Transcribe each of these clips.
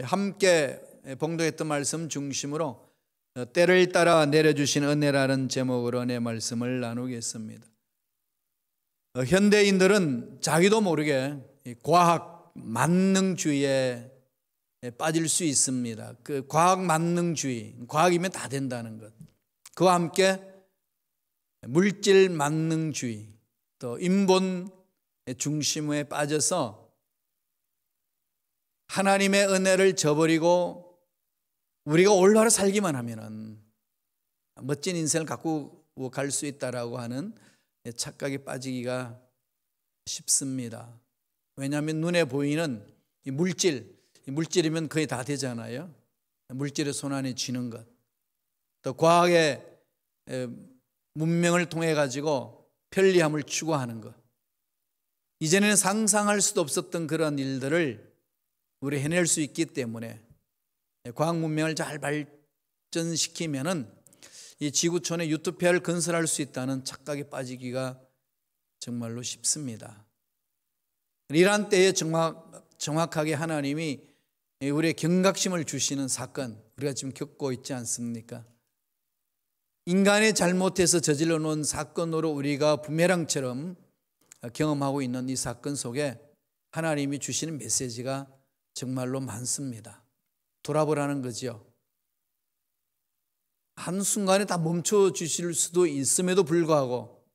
함께 봉독했던 말씀 중심으로 때를 따라 내려주신 은혜라는 제목으로 은혜 말씀을 나누겠습니다. 현대인들은 자기도 모르게 과학 만능주의에 빠질 수 있습니다. 그 과학 만능주의, 과학이면 다 된다는 것. 그와 함께 물질 만능주의, 또 인본 중심에 빠져서 하나님의 은혜를 저버리고 우리가 올바로 살기만 하면은 멋진 인생을 갖고 갈 수 있다라고 하는 착각에 빠지기가 쉽습니다. 왜냐하면 눈에 보이는 이 물질이면 거의 다 되잖아요. 물질의 손안에 쥐는 것, 또 과학의 문명을 통해 가지고 편리함을 추구하는 것, 이전에는 상상할 수도 없었던 그런 일들을 우리 해낼 수 있기 때문에 과학 문명을 잘 발전시키면은 이 지구촌에 유토피아를 건설할 수 있다는 착각에 빠지기가 정말로 쉽습니다. 이러한 때에 정확하게 하나님이 우리의 경각심을 주시는 사건, 우리가 지금 겪고 있지 않습니까? 인간의 잘못해서 저질러 놓은 사건으로 우리가 부메랑처럼 경험하고 있는 이 사건 속에 하나님이 주시는 메시지가 정말로 많습니다. 돌아보라는 거죠. 한순간에 다 멈춰 주실 수도 있음에도 불구하고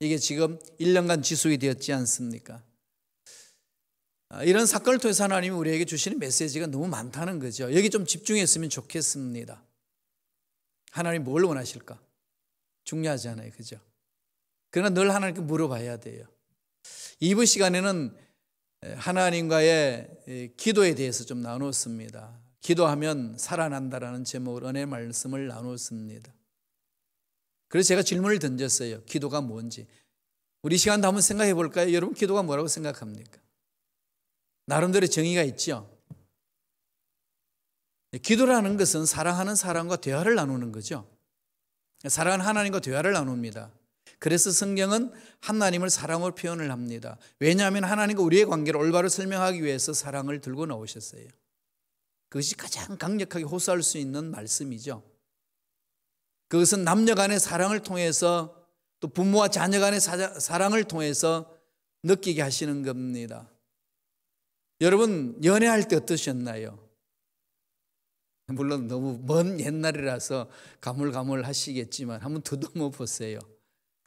이게 지금 1년간 지속이 되었지 않습니까? 이런 사건을 통해서 하나님이 우리에게 주시는 메시지가 너무 많다는 거죠. 여기 좀 집중했으면 좋겠습니다. 하나님 뭘 원하실까? 중요하잖아요. 그죠? 그러나 늘 하나님께 물어봐야 돼요. 2부 시간에는 하나님과의 기도에 대해서 좀 나눴습니다. 기도하면 살아난다라는 제목으로 은혜의 말씀을 나눴습니다. 그래서 제가 질문을 던졌어요. 기도가 뭔지. 우리 시간도 한번 생각해 볼까요? 여러분 기도가 뭐라고 생각합니까? 나름대로 정의가 있죠. 기도라는 것은 사랑하는 사람과 대화를 나누는 거죠. 사랑하는 하나님과 대화를 나눕니다. 그래서 성경은 하나님을 사랑으로 표현을 합니다. 왜냐하면 하나님과 우리의 관계를 올바로 설명하기 위해서 사랑을 들고 나오셨어요. 그것이 가장 강력하게 호소할 수 있는 말씀이죠. 그것은 남녀 간의 사랑을 통해서 또 부모와 자녀 간의 사랑을 통해서 느끼게 하시는 겁니다. 여러분 연애할 때 어떠셨나요? 물론 너무 먼 옛날이라서 가물가물하시겠지만 한번 더듬어 보세요.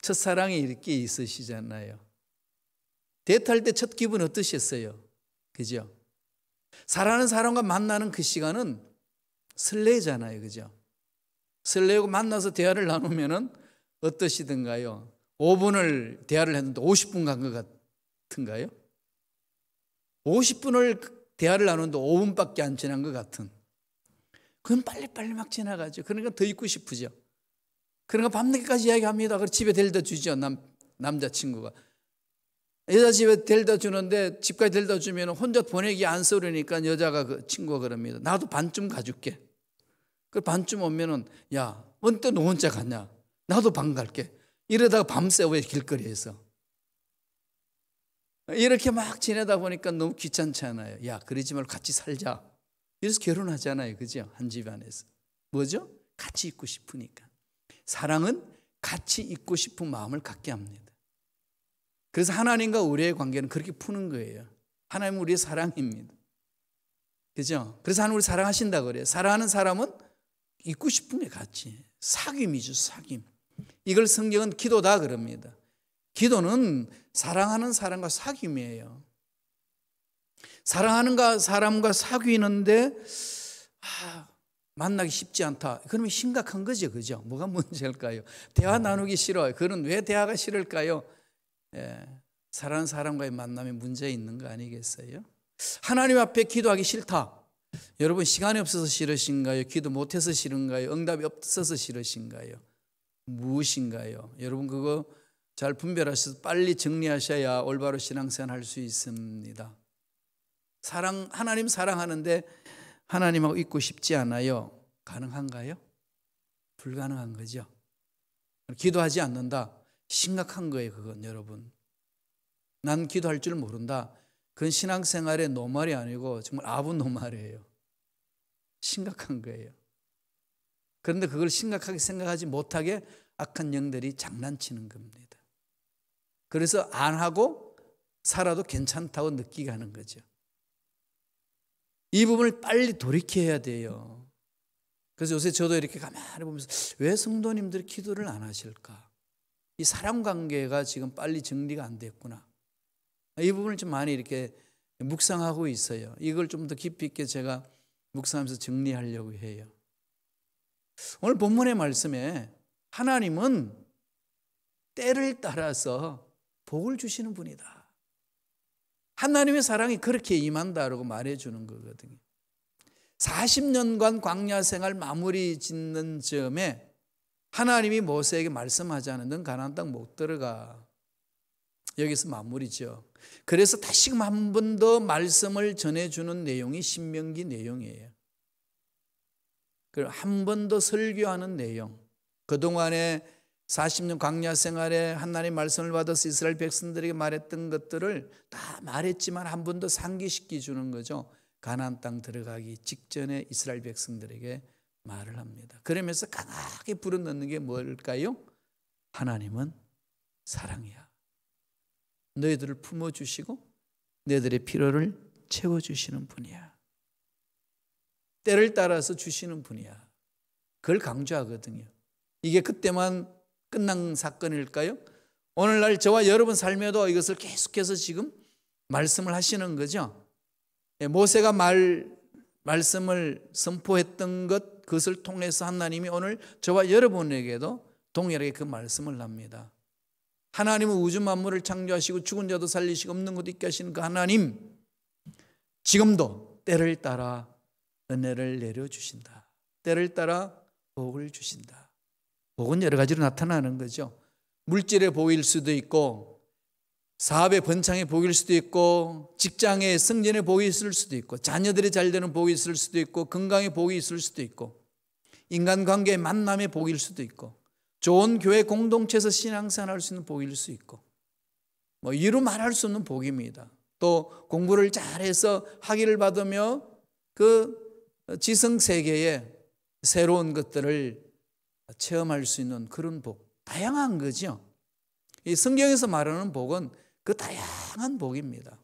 첫사랑이 이렇게 있으시잖아요. 데이트할 때 첫 기분 어떠셨어요? 그죠? 사랑하는 사람과 만나는 그 시간은 설레잖아요. 그죠? 설레고 만나서 대화를 나누면은 어떠시던가요? 5분을 대화를 했는데 50분 간 것 같은가요? 50분을 대화를 나누는데 5분밖에 안 지난 것 같은. 그건 빨리빨리 막 지나가죠. 그러니까 더 있고 싶으죠. 그러니까 밤늦게까지 이야기합니다. 그래서 집에 데려다 주죠. 남자친구가. 여자 집에 데려다 주는데 집까지 데려다 주면 혼자 보내기 안쓰러우니까 여자가 그 친구가 그럽니다. 나도 반쯤 가줄게. 그 반쯤 오면은 야, 언제 너 혼자 갔냐? 나도 반 갈게. 이러다가 밤새 왜 길거리에서. 이렇게 막 지내다 보니까 너무 귀찮잖아요. 야, 그러지 말고 같이 살자. 그래서 결혼하잖아요. 그죠? 한 집안에서. 뭐죠? 같이 있고 싶으니까. 사랑은 같이 있고 싶은 마음을 갖게 합니다. 그래서 하나님과 우리의 관계는 그렇게 푸는 거예요. 하나님은 우리의 사랑입니다. 그죠? 그래서 하나님 우리 사랑하신다고 그래요. 사랑하는 사람은 있고 싶은 게 같이. 사귐이죠, 사귐. 이걸 성경은 기도다 그럽니다. 기도는 사랑하는 사람과 사귐이에요. 사랑하는 사람과 사귀는데 만나기 쉽지 않다. 그러면 심각한 거죠. 그죠? 뭐가 문제일까요? 대화 나누기 싫어요. 그건 왜 대화가 싫을까요? 사랑하는 사람과의 만남에 문제 있는 거 아니겠어요? 하나님 앞에 기도하기 싫다. 여러분 시간이 없어서 싫으신가요? 기도 못해서 싫은가요? 응답이 없어서 싫으신가요? 무엇인가요? 여러분 그거 잘 분별하셔서 빨리 정리하셔야 올바로 신앙생활 할 수 있습니다. 하나님 사랑하는데 하나님하고 있고 싶지 않아요. 가능한가요? 불가능한 거죠. 기도하지 않는다. 심각한 거예요. 그건 여러분. 난 기도할 줄 모른다. 그건 신앙생활의 노말이 아니고 정말 아부노말이에요. 심각한 거예요. 그런데 그걸 심각하게 생각하지 못하게 악한 영들이 장난치는 겁니다. 그래서 안 하고 살아도 괜찮다고 느끼게 하는 거죠. 이 부분을 빨리 돌이켜야 돼요. 그래서 요새 저도 이렇게 가만히 보면서 왜 성도님들이 기도를 안 하실까? 이 사람 관계가 지금 빨리 정리가 안 됐구나. 이 부분을 좀 많이 이렇게 묵상하고 있어요. 이걸 좀 더 깊이 있게 제가 묵상하면서 정리하려고 해요. 오늘 본문의 말씀에 하나님은 때를 따라서 복을 주시는 분이다. 하나님의 사랑이 그렇게 임한다라고 말해주는 거거든요. 40년간 광야 생활 마무리 짓는 즈음에 하나님이 모세에게 말씀하자는 넌 가나안 땅 못 들어가. 여기서 마무리죠. 그래서 다시금 한 번 더 말씀을 전해주는 내용이 신명기 내용이에요. 그리고 한 번 더 설교하는 내용. 그동안에 40년 광야 생활에 하나님의 말씀을 받아서 이스라엘 백성들에게 말했던 것들을 다 말했지만 한 번 더 상기시켜 주는 거죠. 가나안 땅 들어가기 직전에 이스라엘 백성들에게 말을 합니다. 그러면서 강하게 불어넣는 게 뭘까요? 하나님은 사랑이야. 너희들을 품어주시고 너희들의 필요를 채워주시는 분이야. 때를 따라서 주시는 분이야. 그걸 강조하거든요. 이게 그때만 끝난 사건일까요? 오늘날 저와 여러분 삶에도 이것을 계속해서 지금 말씀을 하시는 거죠. 모세가 말씀을 선포했던 그것을 통해서 하나님이 오늘 저와 여러분에게도 동일하게 그 말씀을 합니다. 하나님은 우주 만물을 창조하시고 죽은 자도 살리시고 없는 것도 있게 하시는 그 하나님, 지금도 때를 따라 은혜를 내려주신다. 때를 따라 복을 주신다. 복은 여러 가지로 나타나는 거죠. 물질의 복일 수도 있고, 사업의 번창의 복일 수도 있고, 직장의 승진의 복이 있을 수도 있고, 자녀들이 잘 되는 복이 있을 수도 있고, 건강의 복이 있을 수도 있고, 인간관계의 만남의 복일 수도 있고, 좋은 교회 공동체에서 신앙생활할 수 있는 복일 수 있고, 이루 말할 수 없는 복입니다. 또 공부를 잘해서 학위를 받으며 그 지성세계에 새로운 것들을 체험할 수 있는 그런 복, 다양한 거죠. 이 성경에서 말하는 복은 그 다양한 복입니다.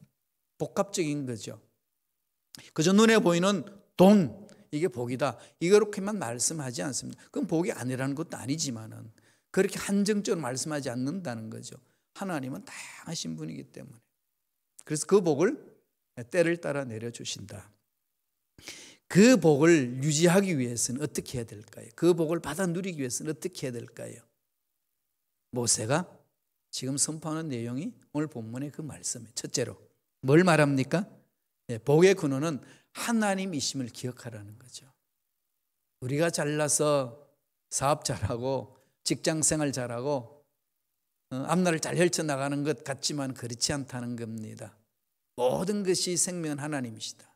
복합적인 거죠. 그저 눈에 보이는 돈, 이게 복이다, 이렇게만 말씀하지 않습니다. 그건 복이 아니라는 것도 아니지만은 그렇게 한정적으로 말씀하지 않는다는 거죠. 하나님은 다양하신 분이기 때문에. 그래서 그 복을 때를 따라 내려주신다. 그 복을 유지하기 위해서는 어떻게 해야 될까요? 그 복을 받아 누리기 위해서는 어떻게 해야 될까요? 모세가 지금 선포하는 내용이 오늘 본문의 그 말씀이에요. 첫째로 뭘 말합니까? 복의 근원은 하나님이심을 기억하라는 거죠. 우리가 잘나서 사업 잘하고 직장생활 잘하고 앞날을 잘 펼쳐나가는 것 같지만 그렇지 않다는 겁니다. 모든 것이 생명은 하나님이시다.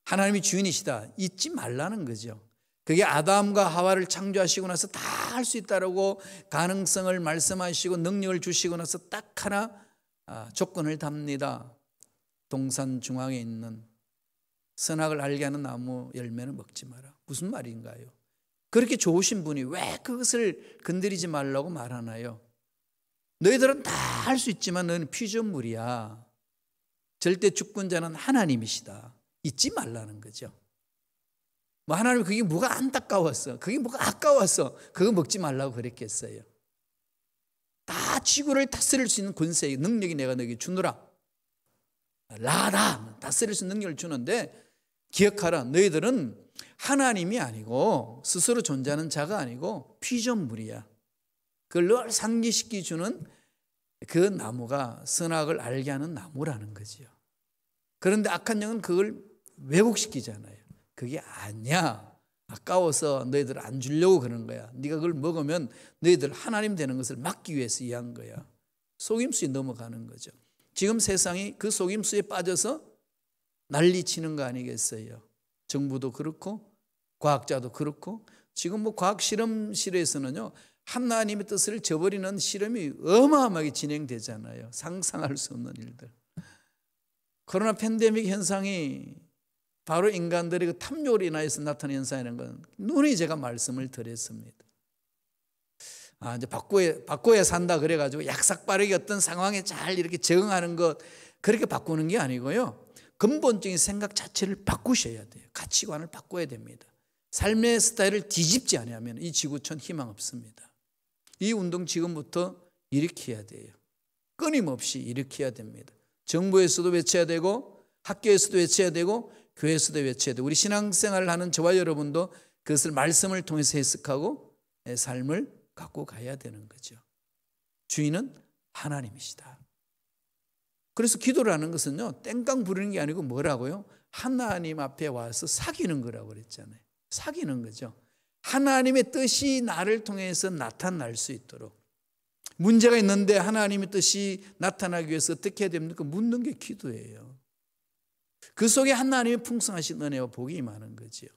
하나님이 주인이시다. 잊지 말라는 거죠. 그게 아담과 하와를 창조하시고 나서 다 할 수 있다라고 가능성을 말씀하시고 능력을 주시고 나서 딱 하나 조건을 답니다. 동산 중앙에 있는 선악을 알게 하는 나무 열매는 먹지 마라. 무슨 말인가요? 그렇게 좋으신 분이 왜 그것을 건드리지 말라고 말하나요? 너희들은 다 할 수 있지만 너는 피조물이야. 절대 주권자는 하나님이시다. 잊지 말라는 거죠. 하나님 그게 뭐가 안타까웠어, 그게 뭐가 아까웠어, 그거 먹지 말라고 그랬겠어요? 다 지구를 다스릴 수 있는 권세, 능력이 내가 너에게 주노라. 라라, 다스릴 수 있는 능력을 주는데 기억하라. 너희들은 하나님이 아니고 스스로 존재하는 자가 아니고 피조물이야. 그걸 늘 상기시켜 주는 그 나무가 선악을 알게 하는 나무라는 거죠. 그런데 악한 영은 그걸 왜곡시키잖아요. 그게 아니야. 아까워서 너희들 안 주려고 그러는 거야. 네가 그걸 먹으면 너희들 하나님 되는 것을 막기 위해서 이한 거야. 속임수에 넘어가는 거죠. 지금 세상이 그 속임수에 빠져서 난리치는 거 아니겠어요? 정부도 그렇고 과학자도 그렇고 지금 과학 실험실에서는요, 하나님의 뜻을 저버리는 실험이 어마어마하게 진행되잖아요. 상상할 수 없는 일들. 코로나 팬데믹 현상이 바로 인간들의 그 탐욕으로 인하여서 나타나는 현상이라는 건 눈이 제가 말씀을 드렸습니다. 이제 바꿔야 산다 그래가지고 약삭빠르게 어떤 상황에 잘 이렇게 적응하는 것, 그렇게 바꾸는 게 아니고요. 근본적인 생각 자체를 바꾸셔야 돼요. 가치관을 바꿔야 됩니다. 삶의 스타일을 뒤집지 않으면 이 지구촌 희망 없습니다. 이 운동 지금부터 일으켜야 돼요. 끊임없이 일으켜야 됩니다. 정부에서도 외쳐야 되고, 학교에서도 외쳐야 되고, 교회에서도 외쳐야 되고, 우리 신앙생활을 하는 저와 여러분도 그것을 말씀을 통해서 해석하고 삶을 갖고 가야 되는 거죠. 주인은 하나님이시다. 그래서 기도라는 것은요, 땡깡 부르는 게 아니고 뭐라고요? 하나님 앞에 와서 사귀는 거라고 그랬잖아요. 사귀는 거죠. 하나님의 뜻이 나를 통해서 나타날 수 있도록. 문제가 있는데 하나님의 뜻이 나타나기 위해서 어떻게 해야 됩니까? 묻는 게 기도예요. 그 속에 하나님의 풍성하신 은혜와 복이 임하는 거죠.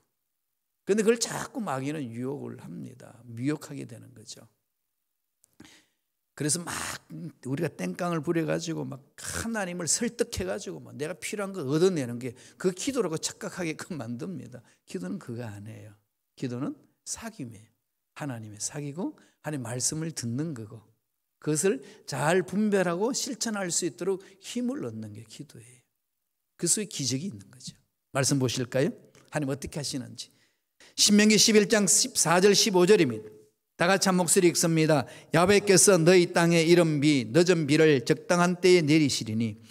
그런데 그걸 자꾸 마귀는 유혹을 합니다. 미혹하게 되는 거죠. 그래서 막 우리가 땡깡을 부려가지고 막 하나님을 설득해가지고 막 내가 필요한 거 얻어내는 게 그 기도라고 착각하게끔 만듭니다. 기도는 그거 아니에요. 기도는 사귐이에요. 하나님의 사귀고 하나님의 말씀을 듣는 거고, 그것을 잘 분별하고 실천할 수 있도록 힘을 얻는 게 기도예요. 그 속에 기적이 있는 거죠. 말씀 보실까요? 하나님 어떻게 하시는지. 신명기 11장 14절 15절입니다. 다 같이 한 목소리 읽습니다. 야훼께서 너희 땅에 이른 비 늦은 비를 적당한 때에 내리시리니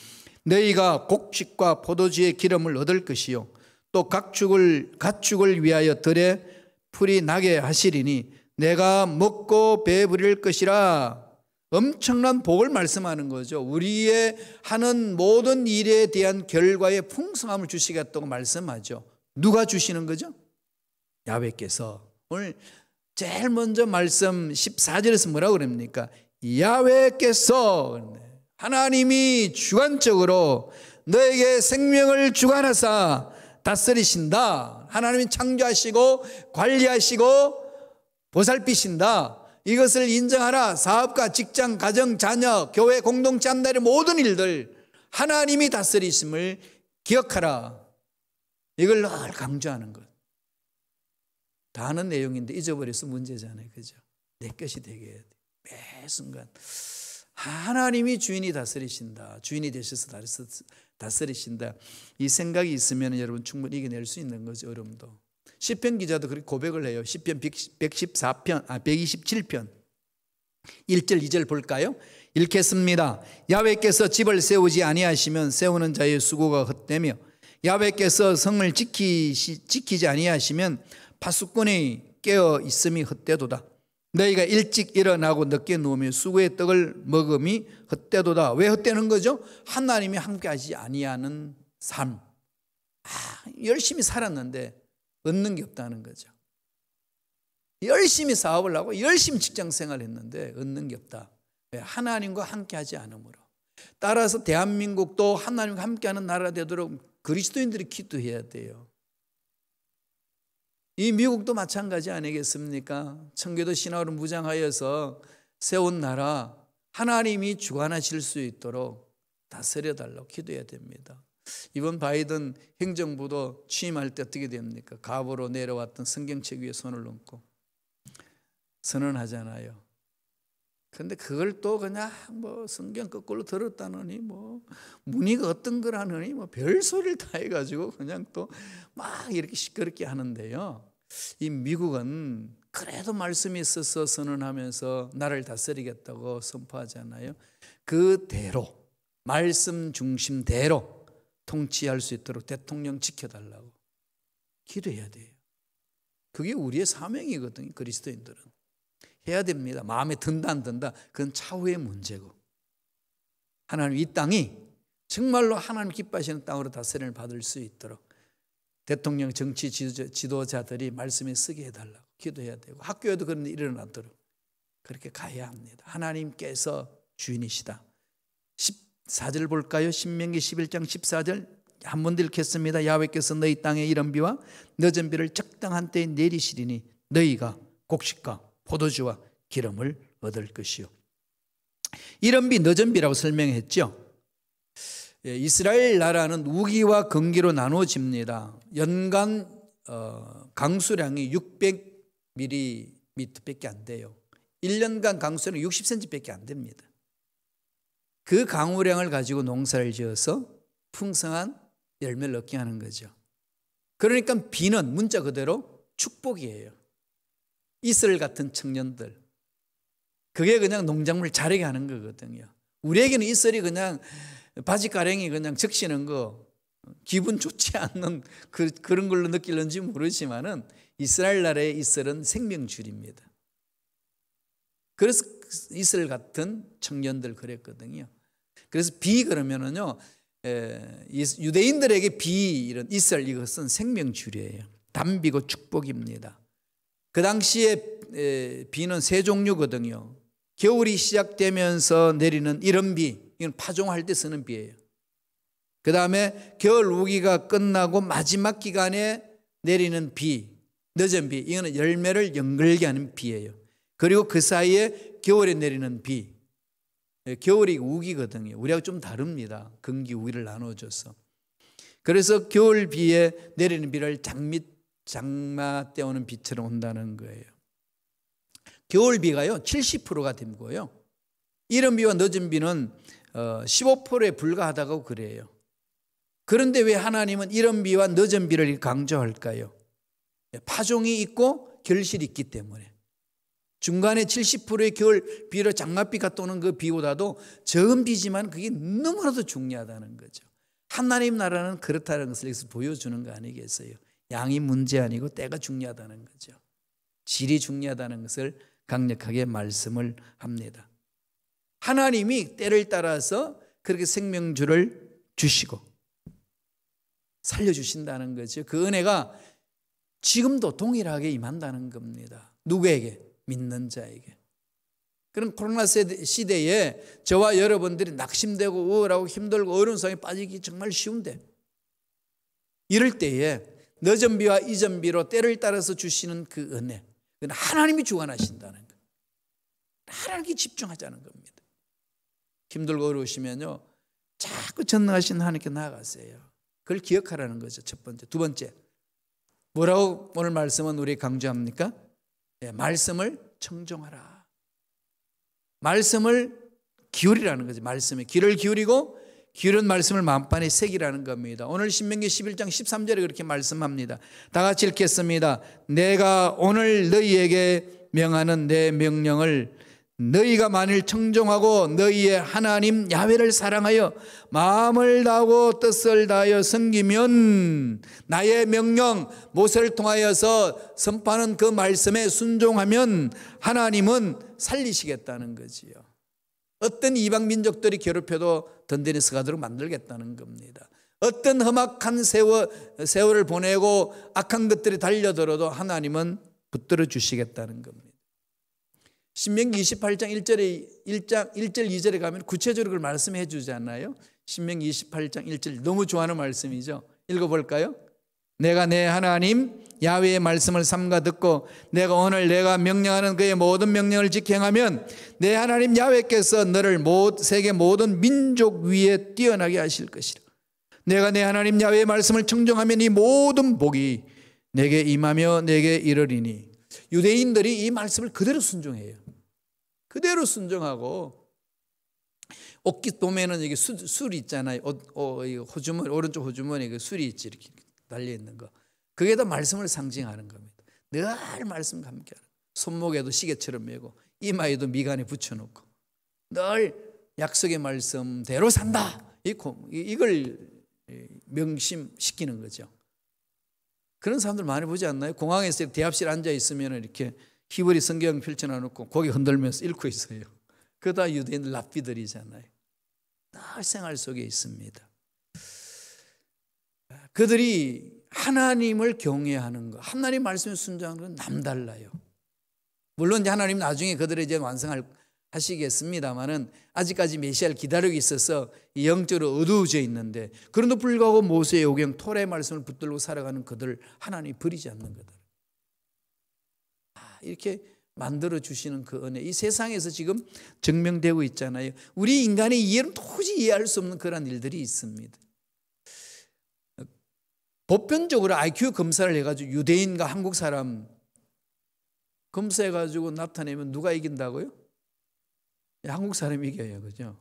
너희가 곡식과 포도주의 기름을 얻을 것이요 또 가축을 위하여 들에 풀이 나게 하시리니 내가 먹고 배부릴 것이라. 엄청난 복을 말씀하는 거죠. 우리의 하는 모든 일에 대한 결과의 풍성함을 주시겠다고 말씀하죠. 누가 주시는 거죠? 야훼께서. 오늘 제일 먼저 말씀 14절에서 뭐라고 그럽니까? 야훼께서, 하나님이 주관적으로 너에게 생명을 주관하사 다스리신다. 하나님이 창조하시고 관리하시고 보살피신다. 이것을 인정하라. 사업가, 직장, 가정, 자녀, 교회, 공동체 한달의 모든 일들 하나님이 다스리심을 기억하라. 이걸 늘 강조하는 것. 다 아는 내용인데 잊어버려서 문제잖아요. 그죠? 내 것이 되게 해야 돼. 매 순간 하나님이 주인이 다스리신다. 주인이 되셔서 다스리신다. 이 생각이 있으면 여러분 충분히 이겨낼 수 있는 거죠. 어려움도. 시편 기자도 그렇게 고백을 해요. 시편 127편 1절 2절 볼까요? 읽겠습니다. 야훼께서 집을 세우지 아니하시면 세우는 자의 수고가 헛되며 야훼께서 성을 지키지 아니하시면 파수꾼이 깨어 있음이 헛되도다. 너희가 일찍 일어나고 늦게 누우며 수고의 떡을 먹음이 헛되도다. 왜 헛되는 거죠? 하나님이 함께하지 아니하는 삶. 열심히 살았는데 얻는 게 없다는 거죠. 열심히 사업을 하고 열심히 직장생활을 했는데 얻는 게 없다. 왜? 하나님과 함께하지 않으므로. 따라서 대한민국도 하나님과 함께하는 나라가 되도록 그리스도인들이 기도해야 돼요. 이 미국도 마찬가지 아니겠습니까? 청교도 신학으로 무장하여서 세운 나라, 하나님이 주관하실 수 있도록 다스려달라고 기도해야 됩니다. 이번 바이든 행정부도 취임할 때 어떻게 됩니까? 갑으로 내려왔던 성경책 위에 손을 얹고 선언하잖아요. 그런데 그걸 또 그냥 성경 거꾸로 들었다느니 문의가 어떤 거라느니 별소리를 다 해가지고 그냥 또 막 이렇게 시끄럽게 하는데요. 이 미국은 그래도 말씀이 있어서 선언하면서 나라를 다스리겠다고 선포하잖아요. 그대로 말씀 중심대로 통치할 수 있도록 대통령 지켜달라고 기도해야 돼요. 그게 우리의 사명이거든요. 그리스도인들은 해야 됩니다. 마음에 든다 안 든다 그건 차후의 문제고, 하나님 이 땅이 정말로 하나님 기뻐하시는 땅으로 다스림을 받을 수 있도록 대통령 정치 지도자들이 말씀에 쓰게 해달라고 기도해야 되고, 학교에도 그런 일이 일어나도록 그렇게 가야 합니다. 하나님께서 주인이시다. 14절 볼까요? 신명기 11장 14절 한 번 더 읽겠습니다. 야훼께서 너희 땅에 이른 비와 늦은 비를 적당한 때에 내리시리니 너희가 곡식과 포도주와 기름을 얻을 것이요. 이른 비 늦은 비라고 설명했죠. 이스라엘 나라는 우기와 건기로 나눠집니다. 연간 강수량이 600mm밖에 안 돼요. 1년간 강수량이 60cm밖에 안 됩니다. 그 강우량을 가지고 농사를 지어서 풍성한 열매를 얻게 하는 거죠. 그러니까 비는 문자 그대로 축복이에요. 이슬 같은 청년들, 그게 그냥 농작물 자라게 하는 거거든요. 우리에게는 이슬이 그냥 바지가랭이 그냥 적시는 거, 기분 좋지 않는 그런 걸로 느낄는지 모르지만은 이스라엘 나라의 이슬은 생명줄입니다. 그래서 이슬 같은 청년들 그랬거든요. 그래서 비 그러면은요, 유대인들에게 비, 이런 이슬, 이것은 생명줄이에요. 담비고 축복입니다. 그 당시에 비는 세 종류거든요. 겨울이 시작되면서 내리는 이른 비, 이건 파종할 때 쓰는 비예요. 그 다음에 겨울 우기가 끝나고 마지막 기간에 내리는 비, 늦은 비, 이거는 열매를 연글게 하는 비예요. 그리고 그 사이에 겨울에 내리는 비, 겨울이 우기거든요. 우리하고 좀 다릅니다. 건기 우기를 나눠줘서. 그래서 겨울 비에 내리는 비를 장마 때 오는 비처럼 온다는 거예요. 겨울 비가요 70%가 되고요, 이른 비와 늦은 비는 15%에 불과하다고 그래요. 그런데 왜 하나님은 이른 비와 늦은 비를 강조할까요? 파종이 있고 결실이 있기 때문에. 중간에 70%의 겨울 비로 장맛비 갔다 오는 그 비보다도 적은 비지만 그게 너무나도 중요하다는 거죠. 하나님 나라는 그렇다는 것을 여기서 보여주는 거 아니겠어요? 양이 문제 아니고 때가 중요하다는 거죠. 질이 중요하다는 것을 강력하게 말씀을 합니다. 하나님이 때를 따라서 그렇게 생명줄을 주시고 살려주신다는 거죠. 그 은혜가 지금도 동일하게 임한다는 겁니다. 누구에게? 믿는 자에게. 그런 코로나 시대에 저와 여러분들이 낙심되고 우울하고 힘들고 어려운 상황에 빠지기 정말 쉬운데, 이럴 때에 늦은 비와 이전 비로 때를 따라서 주시는 그 은혜, 그건 하나님이 주관하신다는 거예요. 하나님께 집중하자는 겁니다. 힘들고 어려우시면요, 자꾸 전능하신 하나님께 나아가세요. 그걸 기억하라는 거죠. 첫 번째. 두 번째, 뭐라고 오늘 말씀은 우리 강조합니까? 말씀을 청종하라. 말씀을 기울이라는 거죠. 말씀에 귀를 기울이고 기울은 말씀을 마음판에 새기라는 겁니다. 오늘 신명기 11장 13절에 그렇게 말씀합니다. 다 같이 읽겠습니다. 내가 오늘 너희에게 명하는 내 명령을 너희가 만일 청종하고 너희의 하나님 야훼를 사랑하여 마음을 다하고 뜻을 다하여 섬기면, 나의 명령 모세를 통하여서 선포하는 그 말씀에 순종하면 하나님은 살리시겠다는 거지요. 어떤 이방 민족들이 괴롭혀도 든든히 서가도록 만들겠다는 겁니다. 어떤 험악한 세월을 보내고 악한 것들이 달려들어도 하나님은 붙들어 주시겠다는 겁니다. 신명기 28장 1절 2절에 가면 구체적으로 그걸 말씀해 주잖아요. 신명기 28장 1절 너무 좋아하는 말씀이죠. 읽어볼까요? 내가 내 하나님 야훼의 말씀을 삼가 듣고 내가 오늘 내가 명령하는 그의 모든 명령을 지켜하면 내 하나님 야훼께서 너를 세계 모든 민족 위에 뛰어나게 하실 것이라. 내가 내 하나님 야훼의 말씀을 청종하면 이 모든 복이 내게 임하며 내게 이르리니. 유대인들이 이 말씀을 그대로 순종해요. 그대로 순종하고, 옷깃 보면은 이게 술 있잖아요. 호주머니, 오른쪽 호주머니에 그 술이 있지, 이렇게 달려 있는 거. 그게 다 말씀을 상징하는 겁니다. 늘 말씀과 함께하는. 손목에도 시계처럼 메고 이마에도 미간에 붙여놓고 늘 약속의 말씀대로 산다. 이걸 명심시키는 거죠. 그런 사람들 많이 보지 않나요? 공항에서 대합실 앉아 있으면 이렇게 히브리 성경 펼쳐놓고 고개 흔들면서 읽고 있어요. 그거 다 유대인들 랍비들이잖아요. 늘 생활 속에 있습니다. 그들이 하나님을 경외하는 것, 하나님 말씀에 순종하는 건 남달라요. 물론 하나님 나중에 그들을 이제 완성하시겠습니다만은 아직까지 메시아를 기다리고 있어서 영적으로 어두워져 있는데, 그럼에도 불구하고 모세의 오경 토라의 말씀을 붙들고 살아가는 그들을 하나님이 버리지 않는 거다. 이렇게 만들어 주시는 그 은혜, 이 세상에서 지금 증명되고 있잖아요. 우리 인간의 이해는 도저히 이해할 수 없는 그런 일들이 있습니다. 보편적으로 IQ 검사를 해가지고 유대인과 한국 사람 검사해가지고 나타내면 누가 이긴다고요? 한국 사람이 이겨요, 그죠?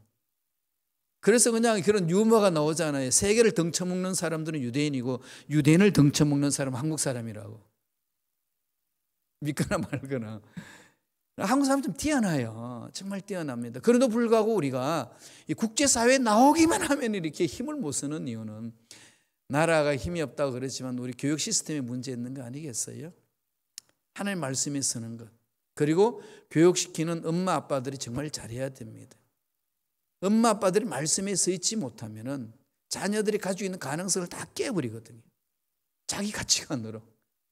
그래서 그냥 그런 유머가 나오잖아요. 세계를 등쳐먹는 사람들은 유대인이고 유대인을 등쳐먹는 사람은 한국 사람이라고. 믿거나 말거나. 한국 사람 좀 뛰어나요. 정말 뛰어납니다. 그럼에도 불구하고 우리가 이 국제사회에 나오기만 하면 이렇게 힘을 못 쓰는 이유는 나라가 힘이 없다고 그랬지만 우리 교육 시스템에 문제 있는 거 아니겠어요? 하나님 말씀에 쓰는 것. 그리고 교육시키는 엄마 아빠들이 정말 잘해야 됩니다. 엄마 아빠들이 말씀에 서 있지 못하면은 자녀들이 가지고 있는 가능성을 다 깨버리거든요. 자기 가치관으로,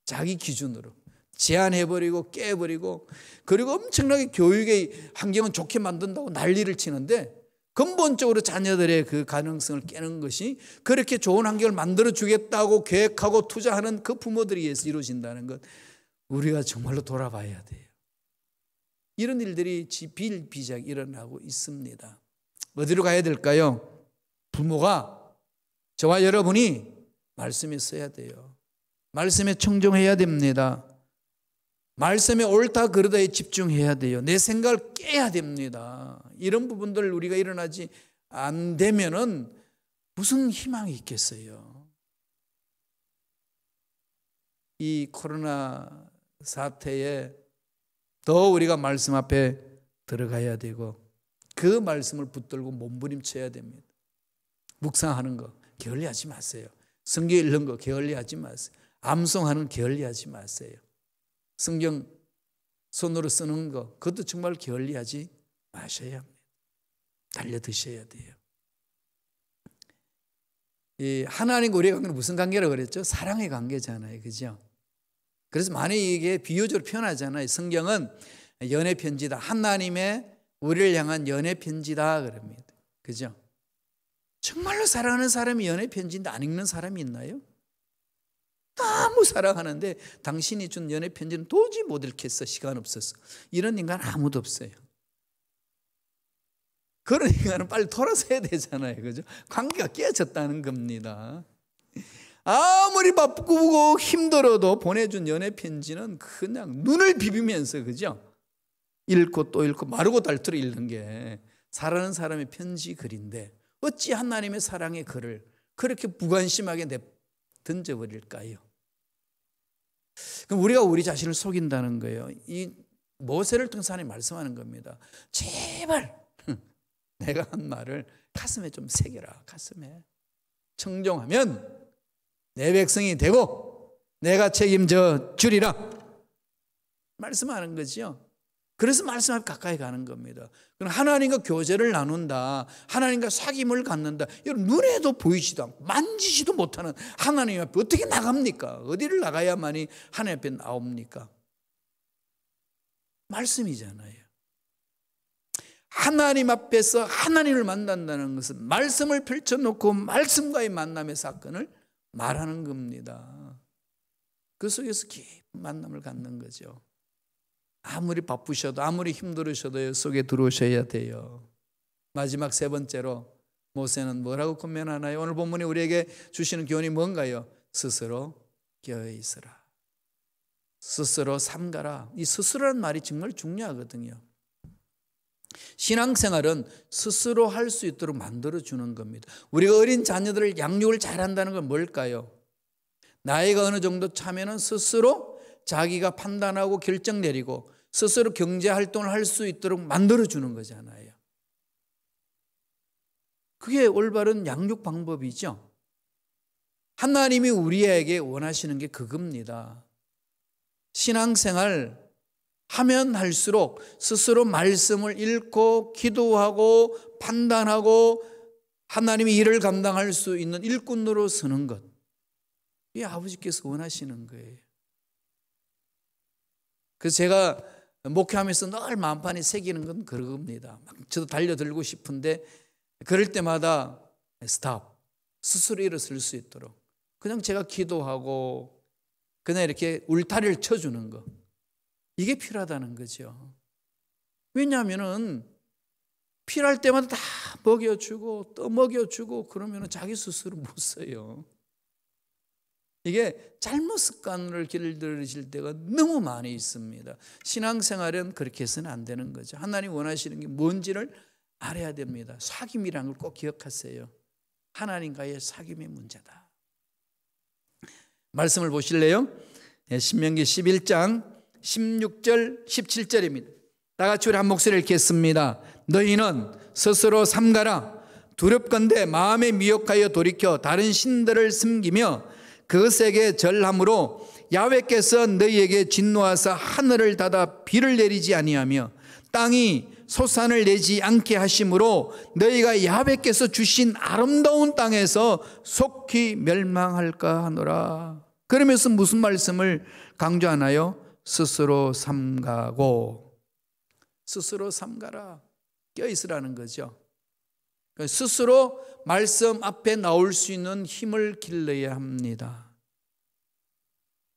자기 기준으로 제한해버리고 깨버리고, 그리고 엄청나게 교육의 환경은 좋게 만든다고 난리를 치는데 근본적으로 자녀들의 그 가능성을 깨는 것이 그렇게 좋은 환경을 만들어주겠다고 계획하고 투자하는 그 부모들에 의해서 이루어진다는 것, 우리가 정말로 돌아봐야 돼요. 이런 일들이 비일비재하게 일어나고 있습니다. 어디로 가야 될까요? 부모가, 저와 여러분이 말씀에 써야 돼요. 말씀에 청종해야 됩니다. 말씀에 옳다 그르다에 집중해야 돼요. 내 생각을 깨야 됩니다. 이런 부분들 우리가 일어나지 안 되면은 무슨 희망이 있겠어요? 이 코로나 사태에 더 우리가 말씀 앞에 들어가야 되고 그 말씀을 붙들고 몸부림쳐야 됩니다. 묵상하는 거 게을리하지 마세요. 성경 읽는 거 게을리하지 마세요. 암송하는 거 게을리하지 마세요. 성경 손으로 쓰는 거 그것도 정말 게을리하지 마셔야 합니다. 달려드셔야 돼요. 이 하나님과 우리의 관계는 무슨 관계라고 그랬죠? 사랑의 관계잖아요. 그죠? 그래서 많이 이게 비유적으로 표현하잖아요. 성경은 연애 편지다. 하나님의 우리를 향한 연애 편지다 그럽니다. 그죠? 정말로 사랑하는 사람이 연애 편지인데 안 읽는 사람이 있나요? 너무 사랑하는데 당신이 준 연애 편지는 도저히 못 읽겠어. 시간 없어서. 이런 인간 아무도 없어요. 그런 인간은 빨리 돌아서야 되잖아요. 그죠? 관계가 깨졌다는 겁니다. 아무리 바쁘고 힘들어도 보내준 연애 편지는 그냥 눈을 비비면서, 그죠? 읽고 또 읽고 마르고 닳도록 읽는 게 사랑하는 사람의 편지 글인데 어찌 하나님의 사랑의 글을 그렇게 무관심하게 던져버릴까요? 그럼 우리가 우리 자신을 속인다는 거예요. 이 모세를 통해서 하나님 말씀하는 겁니다. 제발 내가 한 말을 가슴에 좀 새겨라. 가슴에 청종하면 내 백성이 되고 내가 책임져 주리라 말씀하는 거죠. 그래서 말씀 앞에 가까이 가는 겁니다. 그럼 하나님과 교제를 나눈다, 하나님과 사귐을 갖는다. 여러분 눈에도 보이지도 않고 만지지도 못하는 하나님 앞에 어떻게 나갑니까? 어디를 나가야만이 하나님 앞에 나옵니까? 말씀이잖아요. 하나님 앞에서 하나님을 만난다는 것은 말씀을 펼쳐놓고 말씀과의 만남의 사건을 말하는 겁니다. 그 속에서 깊은 만남을 갖는 거죠. 아무리 바쁘셔도 아무리 힘들으셔도 속에 들어오셔야 돼요. 마지막 세 번째로 모세는 뭐라고 권면하나요? 오늘 본문이 우리에게 주시는 교훈이 뭔가요? 스스로 깨어있으라. 스스로 삼가라. 이 스스로라는 말이 정말 중요하거든요. 신앙생활은 스스로 할 수 있도록 만들어주는 겁니다. 우리가 어린 자녀들을 양육을 잘한다는 건 뭘까요? 나이가 어느 정도 차면은 스스로 자기가 판단하고 결정 내리고 스스로 경제활동을 할 수 있도록 만들어주는 거잖아요. 그게 올바른 양육 방법이죠. 하나님이 우리에게 원하시는 게 그겁니다. 신앙생활 하면 할수록 스스로 말씀을 읽고 기도하고 판단하고 하나님의 일을 감당할 수 있는 일꾼으로 서는 것. 이게 아버지께서 원하시는 거예요. 그래서 제가 목회하면서 늘 마음판에 새기는 건 그겁니다. 저도 달려들고 싶은데 그럴 때마다 스탑, 스스로 일어설 수 있도록 그냥 제가 기도하고 그냥 이렇게 울타리를 쳐주는 거. 이게 필요하다는 거죠. 왜냐하면은 필요할 때마다 다 먹여주고 또 먹여주고 그러면 자기 스스로 못 써요. 이게 잘못 습관을 길들이실 때가 너무 많이 있습니다. 신앙생활은 그렇게 해서는 안 되는 거죠. 하나님 원하시는 게 뭔지를 알아야 됩니다. 사귐이라는 걸 꼭 기억하세요. 하나님과의 사귐의 문제다. 말씀을 보실래요? 신명기 11장 16절 17절입니다. 다 같이 우리 한 목소리를 읽겠습니다. 너희는 스스로 삼가라. 두렵건대 마음에 미혹하여 돌이켜 다른 신들을 섬기며 그것에게 절함으로 야훼께서 너희에게 진노하사 하늘을 닫아 비를 내리지 아니하며 땅이 소산을 내지 않게 하심으로 너희가 야훼께서 주신 아름다운 땅에서 속히 멸망할까 하노라. 그러면서 무슨 말씀을 강조하나요? 스스로 삼가고, 스스로 삼가라, 껴있으라는 거죠. 스스로 말씀 앞에 나올 수 있는 힘을 길러야 합니다.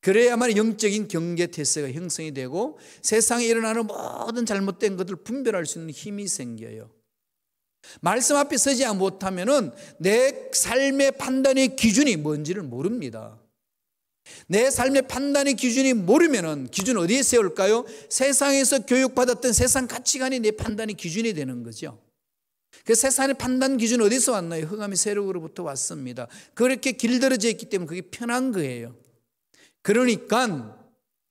그래야만 영적인 경계 태세가 형성이 되고 세상에 일어나는 모든 잘못된 것들을 분별할 수 있는 힘이 생겨요. 말씀 앞에 서지 못하면은 내 삶의 판단의 기준이 뭔지를 모릅니다. 내 삶의 판단의 기준이 모르면은 기준 어디에 세울까요? 세상에서 교육받았던 세상 가치관이 내 판단의 기준이 되는 거죠. 그 세상의 판단 기준 어디서 왔나요? 흑암의 세력으로부터 왔습니다. 그렇게 길들여져 있기 때문에 그게 편한 거예요. 그러니까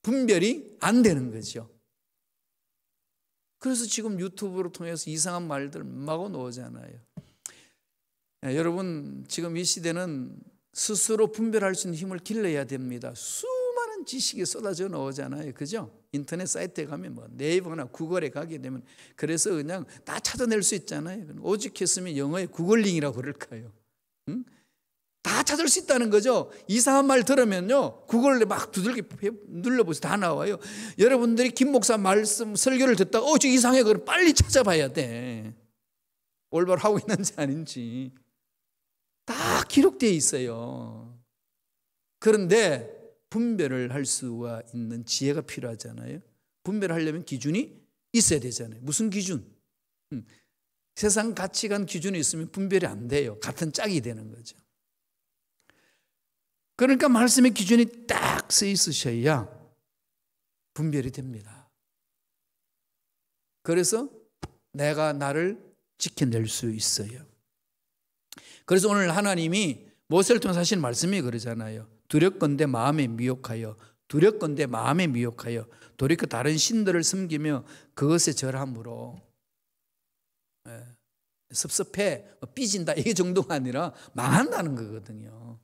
분별이 안 되는 거죠. 그래서 지금 유튜브를 통해서 이상한 말들 마구 나오잖아요. 여러분, 지금 이 시대는 스스로 분별할 수 있는 힘을 길러야 됩니다. 수많은 지식이 쏟아져 나오잖아요. 그죠? 인터넷 사이트에 가면 뭐 네이버나 구글에 가게 되면 그래서 그냥 다 찾아낼 수 있잖아요. 오죽했으면 영어에 구글링이라고 그럴까요? 응? 다 찾을 수 있다는 거죠. 이상한 말 들으면요, 구글에 막 두들겨 눌러보세요. 다 나와요. 여러분들이 김 목사 말씀 설교를 듣다가 저 이상해. 그럼 빨리 찾아봐야 돼. 올바로 하고 있는지 아닌지 다 기록되어 있어요. 그런데 분별을 할 수가 있는 지혜가 필요하잖아요. 분별하려면 기준이 있어야 되잖아요. 무슨 기준? 세상 가치관 기준이 있으면 분별이 안 돼요. 같은 짝이 되는 거죠. 그러니까 말씀의 기준이 딱 써 있으셔야 분별이 됩니다. 그래서 내가 나를 지켜낼 수 있어요. 그래서 오늘 하나님이 모세를 통해서 하신 말씀이 그러잖아요. 두렵건대 마음에 미혹하여, 두렵건대 마음에 미혹하여 돌이켜 다른 신들을 섬기며 그것에 절함으로. 섭섭해, 삐진다 이게 정도가 아니라 망한다는 거거든요.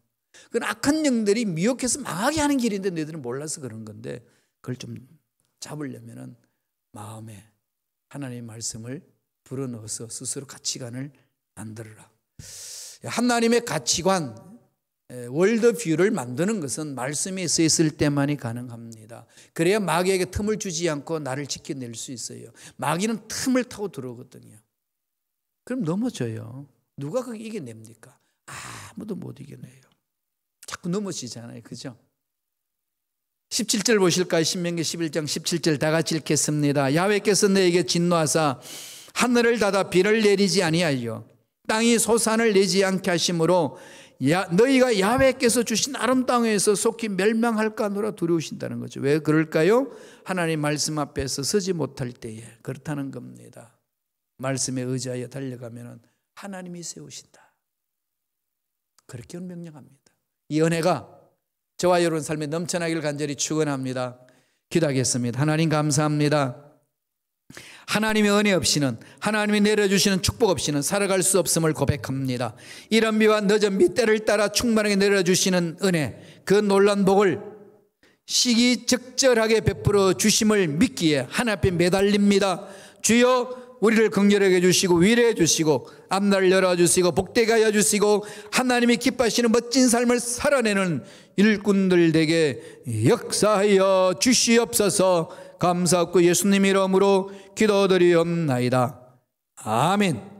그건 악한 영들이 미혹해서 망하게 하는 길인데 너희들은 몰라서 그런 건데, 그걸 좀 잡으려면은 마음에 하나님의 말씀을 불어넣어서 스스로 가치관을 만들어라. 하나님의 가치관, 월드뷰를 만드는 것은 말씀이 써 있을 때만이 가능합니다. 그래야 마귀에게 틈을 주지 않고 나를 지켜낼 수 있어요. 마귀는 틈을 타고 들어오거든요. 그럼 넘어져요. 누가 그게 이겨냅니까? 아무도 못 이겨내요. 자꾸 넘어지잖아요. 그죠? 17절 보실까요? 신명기 11장 17절 다 같이 읽겠습니다. 야훼께서 너에게 진노하사 하늘을 닫아 비를 내리지 아니하여 땅이 소산을 내지 않게 하심으로 너희가 야훼께서 주신 아름다운 땅에서 속히 멸망할까 하노라 두려우신다는 거죠. 왜 그럴까요? 하나님 말씀 앞에서 서지 못할 때에 그렇다는 겁니다. 말씀에 의지하여 달려가면 하나님이 세우신다. 그렇게 명령합니다. 이 은혜가 저와 여러분 삶에 넘쳐나기를 간절히 축원합니다. 기도하겠습니다. 하나님 감사합니다. 하나님의 은혜 없이는, 하나님이 내려주시는 축복 없이는 살아갈 수 없음을 고백합니다. 이른 비와 늦은 비 때를 따라 충만하게 내려주시는 은혜, 그 놀란 복을 시기적절하게 베풀어 주심을 믿기에 하나님 앞에 매달립니다. 주여 우리를 긍휼하게 해주시고 위로해 주시고 앞날을 열어주시고 복되게 하여 주시고 하나님이 기뻐하시는 멋진 삶을 살아내는 일꾼들 되게 역사하여 주시옵소서. 감사하고 예수님 이름으로 기도드리옵나이다. 아멘.